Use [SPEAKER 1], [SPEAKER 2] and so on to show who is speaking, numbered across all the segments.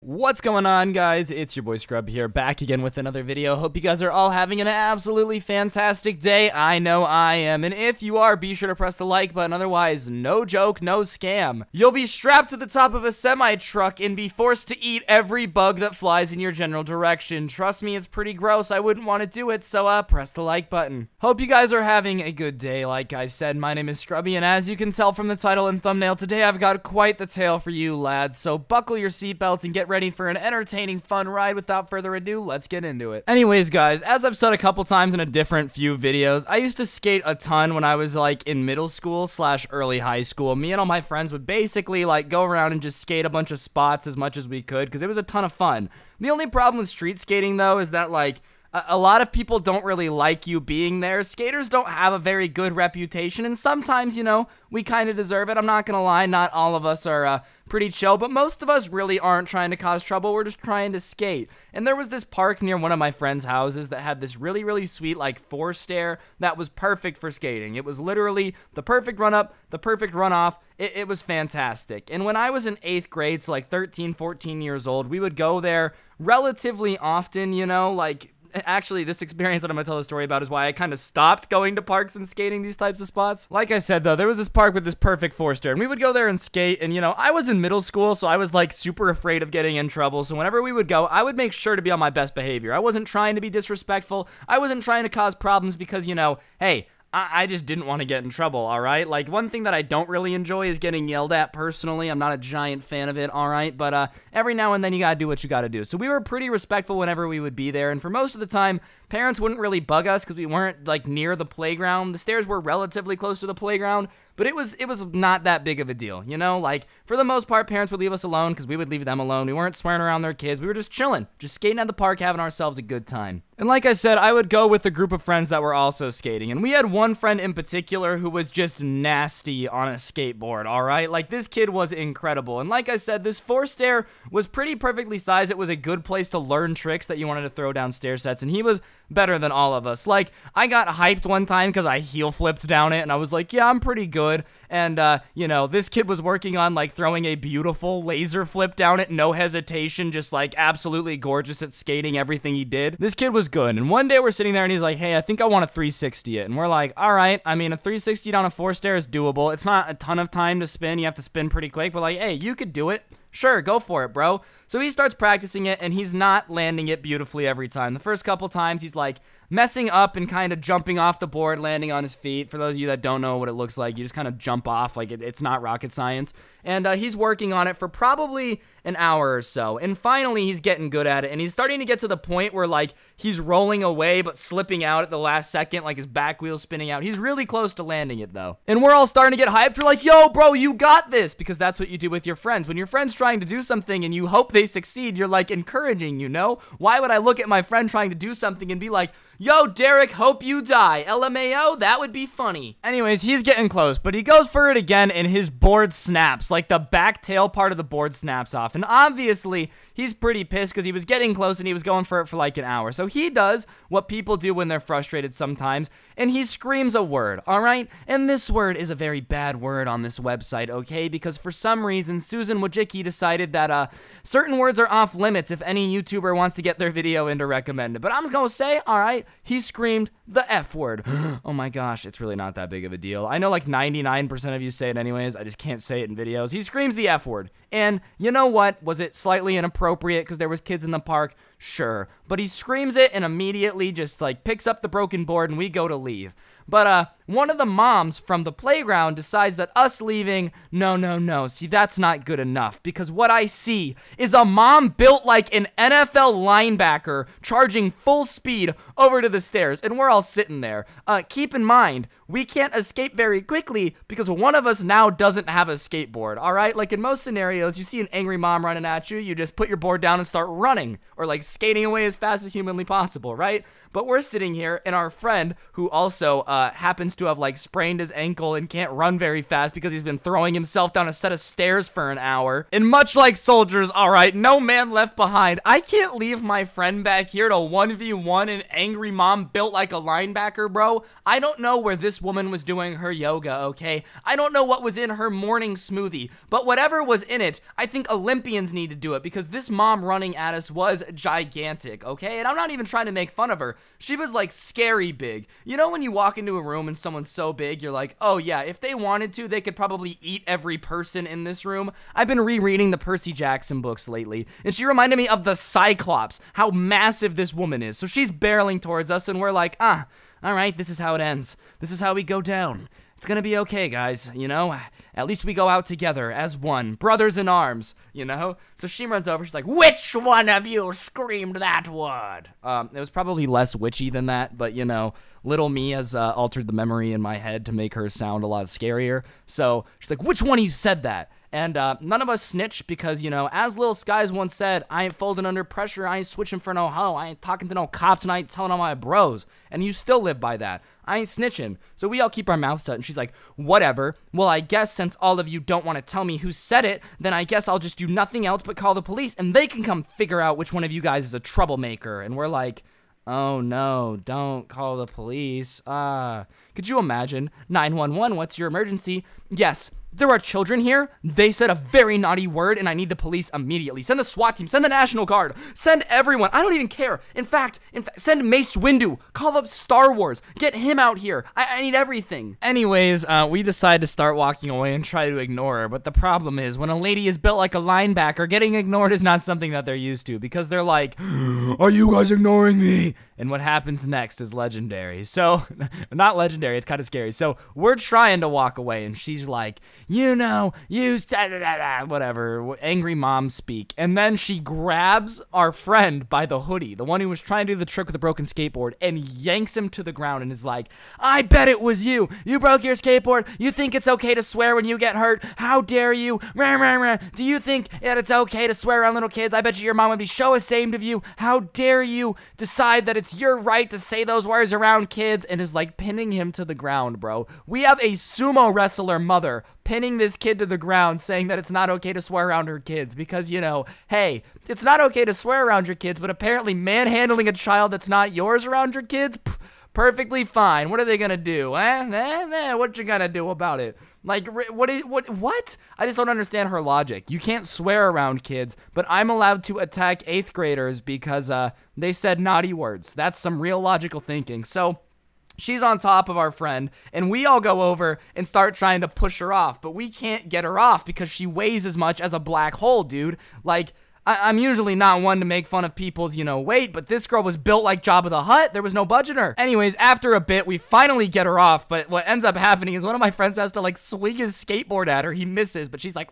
[SPEAKER 1] What's going on, guys? It's your boy Scrub here, back again with another video. Hope you guys are all having an absolutely fantastic day. I know I am, and if you are, be sure to press the like button. Otherwise, no joke, no scam. You'll be strapped to the top of a semi-truck and be forced to eat every bug that flies in your general direction. Trust me, it's pretty gross. I wouldn't want to do it, so press the like button. Hope you guys are having a good day. Like I said, my name is Scrubby, and as you can tell from the title and thumbnail, today I've got quite the tale for you, lads. So buckle your seatbelts and get ready for an entertaining, fun ride. Without further ado, let's get into it. Anyways, guys, as I've said a couple times in a different few videos, I used to skate a ton when I was like in middle school / early high school. Me and all my friends would basically like go around and just skate a bunch of spots as much as we could because it was a ton of fun. The only problem with street skating though is that like a lot of people don't really like you being there. Skaters don't have a very good reputation, and sometimes, you know, we kind of deserve it. I'm not gonna lie, not all of us are pretty chill, but most of us really aren't trying to cause trouble. We're just trying to skate. And there was this park near one of my friends' houses that had this really sweet like 4-stair that was perfect for skating. It was literally the perfect run up, the perfect run off. It was fantastic. And when I was in 8th grade, so like 13, 14 years old, we would go there relatively often, you know, like actually, this experience that I'm gonna tell a story about is why I kind of stopped going to parks and skating these types of spots. Like I said, though, there was this park with this perfect 4-stair, and we would go there and skate, and, you know, I was in middle school, so I was, like, super afraid of getting in trouble, so whenever we would go, I would make sure to be on my best behavior. I wasn't trying to be disrespectful. I wasn't trying to cause problems because, you know, hey, I just didn't want to get in trouble, alright? Like, one thing that I don't really enjoy is getting yelled at personally. I'm not a giant fan of it, alright? But, every now and then you gotta do what you gotta do. So we were pretty respectful whenever we would be there, and for most of the time, parents wouldn't really bug us because we weren't, like, near the playground. The stairs were relatively close to the playground, but it was not that big of a deal, you know? Like, for the most part, parents would leave us alone because we would leave them alone. We weren't swearing around their kids. We were just chilling, just skating at the park, having ourselves a good time. And like I said, I would go with a group of friends that were also skating, and we had one friend in particular who was just nasty on a skateboard, alright? Like, this kid was incredible, and like I said, this 4-stair was pretty perfectly sized. It was a good place to learn tricks that you wanted to throw down stair sets, and he was better than all of us. Like, I got hyped one time because I heel flipped down it, and I was like, yeah, I'm pretty good, and, you know, this kid was working on, like, throwing a beautiful laser flip down it, no hesitation, just, like, absolutely gorgeous at skating everything he did. This kid was good, and one day we're sitting there, and he's like, hey, I think I want a 360 it, and we're like, alright, I mean, a 360 down a 4-stair is doable. It's not a ton of time to spin. You have to spin pretty quick, but like, hey, you could do it. Sure, go for it, bro. So he starts practicing it, and he's not landing it beautifully every time. The first couple times, he's like messing up and kind of jumping off the board, landing on his feet. For those of you that don't know what it looks like, you just kind of jump off like it's not rocket science. And he's working on it for probably an hour or so. And finally, he's getting good at it, and he's starting to get to the point where, like, he's rolling away but slipping out at the last second, like his back wheel's spinning out. He's really close to landing it, though. And we're all starting to get hyped. We're like, yo, bro, you got this! Because that's what you do with your friends. When your friend's trying to do something and you hope they succeed, you're, like, encouraging, you know? Why would I look at my friend trying to do something and be like, yo, Derek, hope you die. LMAO, that would be funny. Anyways, he's getting close, but he goes for it again, and his board snaps. Like, the back tail part of the board snaps off. And obviously, he's pretty pissed because he was getting close and he was going for it for like an hour. So he does what people do when they're frustrated sometimes, and he screams a word, alright? And this word is a very bad word on this website, okay? Because for some reason, Susan Wojcicki decided that certain words are off limits if any YouTuber wants to get their video into recommended. But I'm gonna say, alright, he screamed the F word. Oh my gosh, it's really not that big of a deal. I know like 99% of you say it anyways, I just can't say it in videos. He screams the F word. And you know what? Was it slightly inappropriate because there was kids in the park? Sure. But he screams it and immediately just like picks up the broken board and we go to leave. But one of the moms from the playground decides that us leaving, no, see, that's not good enough, because what I see is a mom built like an NFL linebacker charging full speed over to the stairs, and we're all sitting there. Keep in mind, we can't escape very quickly because one of us now doesn't have a skateboard, alright? Like in most scenarios, you see an angry mom running at you, you just put your board down and start running, or like skating away as fast as humanly possible, right? But we're sitting here, and our friend, who also happens to have like sprained his ankle and can't run very fast because he's been throwing himself down a set of stairs for an hour. And much like soldiers, alright, no man left behind. I can't leave my friend back here to 1v1 an angry mom built like a linebacker, bro. I don't know where this this woman was doing her yoga, okay? I don't know what was in her morning smoothie, but whatever was in it, I think Olympians need to do it because this mom running at us was gigantic, okay? And I'm not even trying to make fun of her. She was like scary big. You know when you walk into a room and someone's so big, you're like, oh yeah, if they wanted to, they could probably eat every person in this room. I've been rereading the Percy Jackson books lately, and she reminded me of the Cyclops, how massive this woman is. So she's barreling towards us, and we're like, all right, this is how it ends. This is how we go down. It's gonna be okay, guys, you know? At least we go out together as one, brothers in arms, you know? So she runs over, she's like, which one of you screamed that word? It was probably less witchy than that, but, you know, little me has altered the memory in my head to make her sound a lot scarier. So she's like, which one of you said that? And none of us snitch because, you know, as Lil Skies once said, I ain't folding under pressure, I ain't switching for no hoe, I ain't talking to no cops, and I ain't telling all my bros. And you still live by that. I ain't snitching. So we all keep our mouths shut, and she's like, whatever. Well, I guess since all of you don't want to tell me who said it, then I guess I'll just do nothing else but call the police, and they can come figure out which one of you guys is a troublemaker. And we're like, oh no, don't call the police. Could you imagine? 911, what's your emergency? Yes, there are children here. They said a very naughty word, and I need the police immediately. Send the SWAT team. Send the National Guard. Send everyone. I don't even care. In fact, send Mace Windu. Call up Star Wars. Get him out here. I need everything. Anyways, we decide to start walking away and try to ignore her. But the problem is, when a lady is built like a linebacker, getting ignored is not something that they're used to because they're like, are you guys ignoring me? And what happens next is legendary. So, not legendary. It's kind of scary. So, we're trying to walk away, and she's like, you know, you whatever, angry mom speak. And then she grabs our friend by the hoodie, the one who was trying to do the trick with the broken skateboard, and yanks him to the ground and is like, I bet it was you. You broke your skateboard. You think it's okay to swear when you get hurt? How dare you? Rah, rah, rah. Do you think that it's okay to swear around little kids? I bet you your mom would be so ashamed of you. How dare you decide that it's your right to say those words around kids? And is like pinning him to the ground, bro. We have a sumo wrestler mother pinning this kid to the ground, saying that it's not okay to swear around her kids because, you know, hey, it's not okay to swear around your kids, but apparently manhandling a child that's not yours around your kids, perfectly fine. What are they gonna do? What you gonna do about it? Like, what? I just don't understand her logic. You can't swear around kids, but I'm allowed to attack 8th graders because they said naughty words. That's some real logical thinking. So she's on top of our friend, and we all go over and start trying to push her off, but we can't get her off because she weighs as much as a black hole, dude. Like, I'm usually not one to make fun of people's, you know, weight, but this girl was built like Jabba the Hutt. There was no budging her. Anyways, after a bit, we finally get her off, but what ends up happening is one of my friends has to, like, swing his skateboard at her. He misses, but she's like,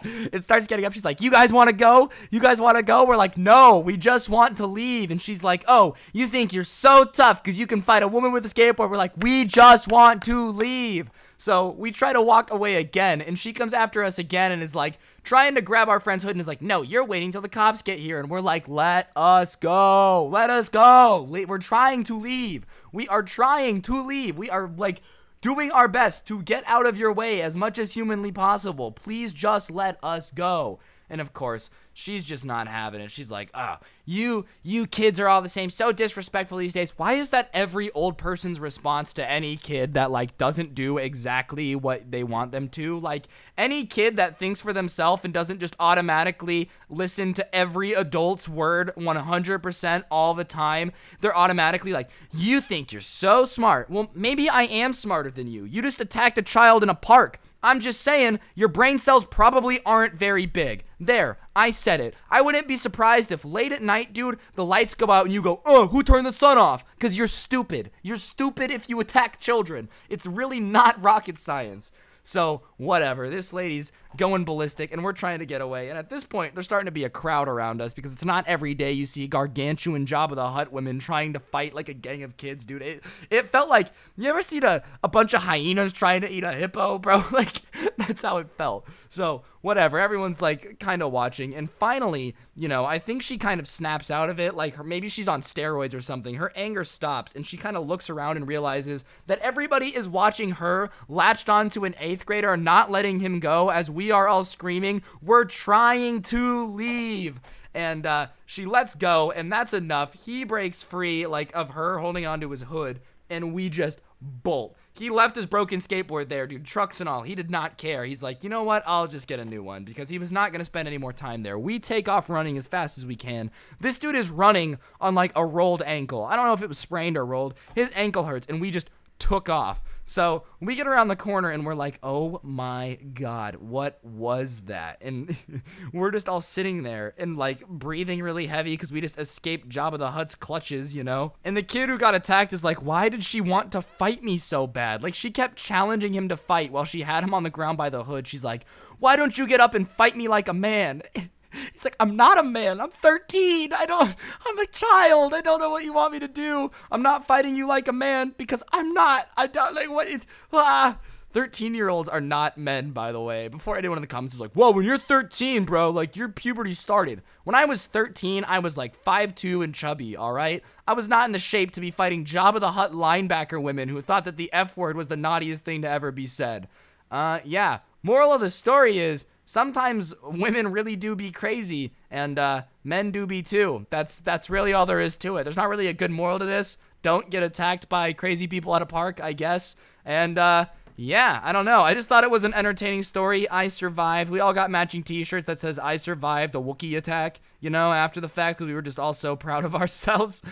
[SPEAKER 1] it starts getting up. She's like, you guys want to go? You guys want to go? We're like, no, we just want to leave. And she's like, oh, you think you're so tough because you can fight a woman with a skateboard? We're like, we just want to leave. So we try to walk away again, and she comes after us again and is like trying to grab our friend's hood and is like, no, you're waiting till the cops get here. And we're like, let us go. Let us go. We're trying to leave. We are trying to leave. We are like doing our best to get out of your way as much as humanly possible. Please just let us go. And of course, she's just not having it. She's like, oh, you kids are all the same. So disrespectful these days. Why is that every old person's response to any kid that, like, doesn't do exactly what they want them to? Like, any kid that thinks for themselves and doesn't just automatically listen to every adult's word 100% all the time, they're automatically like, you think you're so smart. Well, maybe I am smarter than you. You just attacked a child in a park. I'm just saying, your brain cells probably aren't very big. There, I said it. I wouldn't be surprised if late at night, dude, the lights go out and you go, oh, who turned the sun off? Because you're stupid. You're stupid if you attack children. It's really not rocket science. So, whatever. This lady's going ballistic, and we're trying to get away. And at this point, there's starting to be a crowd around us because it's not every day you see gargantuan Jabba the Hutt women trying to fight like a gang of kids, dude. It felt like, you ever seen a bunch of hyenas trying to eat a hippo, bro? Like, that's how it felt. So, whatever. Everyone's, like, kind of watching. And finally, you know, I think she kind of snaps out of it. Like, maybe she's on steroids or something. Her anger stops, and she kind of looks around and realizes that everybody is watching her latched onto an 8th grader, not letting him go as we are all screaming, we're trying to leave. And she lets go, and that's enough. He breaks free, like, of her holding onto his hood, and we just bolt. He left his broken skateboard there, dude, trucks and all. He did not care. He's like, you know what? I'll just get a new one because he was not going to spend any more time there. We take off running as fast as we can. This dude is running on like a rolled ankle. I don't know if it was sprained or rolled. His ankle hurts and we just took off. So we get around the corner and we're like, oh my God, what was that? And we're just all sitting there and like breathing really heavy because we just escaped Jabba the Hutt's clutches, you know? And the kid who got attacked is like, why did she want to fight me so bad? Like she kept challenging him to fight while she had him on the ground by the hood. She's like, why don't you get up and fight me like a man? He's like, I'm not a man. I'm 13. I'm a child. I don't know what you want me to do. I'm not fighting you like a man because I'm not. I don't like what it, 13-year-olds are not men, by the way. Before anyone in the comments was like, whoa, when you're 13, bro, like your puberty started. When I was 13, I was like 5'2" and chubby, all right? I was not in the shape to be fighting Jabba the Hutt linebacker women who thought that the F word was the naughtiest thing to ever be said. Yeah. Moral of the story is, sometimes women really do be crazy, and men do be too. That's really all there is to it. There's not really a good moral to this. Don't get attacked by crazy people at a park, I guess. And yeah, I don't know. I just thought it was an entertaining story. I survived. We all got matching t-shirts that says I survived a Wookiee attack, you know, after the fact, because we were just all so proud of ourselves.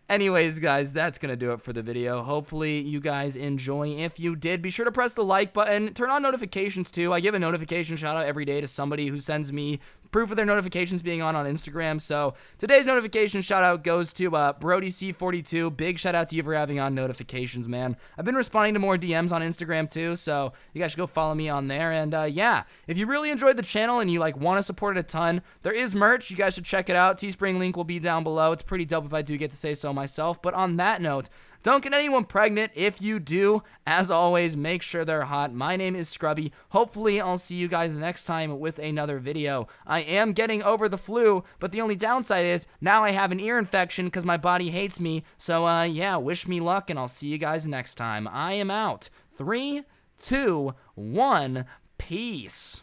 [SPEAKER 1] Anyways, guys, that's going to do it for the video. Hopefully, you guys enjoy. If you did, be sure to press the like button. Turn on notifications, too. I give a notification shout-out every day to somebody who sends me proof of their notifications being on Instagram. So, today's notification shout-out goes to BrodyC42. Big shout-out to you for having on notifications, man. I've been responding to more DMs on Instagram, too, so you guys should go follow me on there. And, yeah, if you really enjoyed the channel and you, like, want to support it a ton, there is merch. You guys should check it out. Teespring link will be down below. It's pretty dope if I do get to say so myself. But on that note, don't get anyone pregnant. If you do, as always, make sure they're hot. My name is Scrubby. Hopefully, I'll see you guys next time with another video. I am getting over the flu, but the only downside is now I have an ear infection because my body hates me. So, yeah, wish me luck, and I'll see you guys next time. I am out. 3, 2, 1, peace.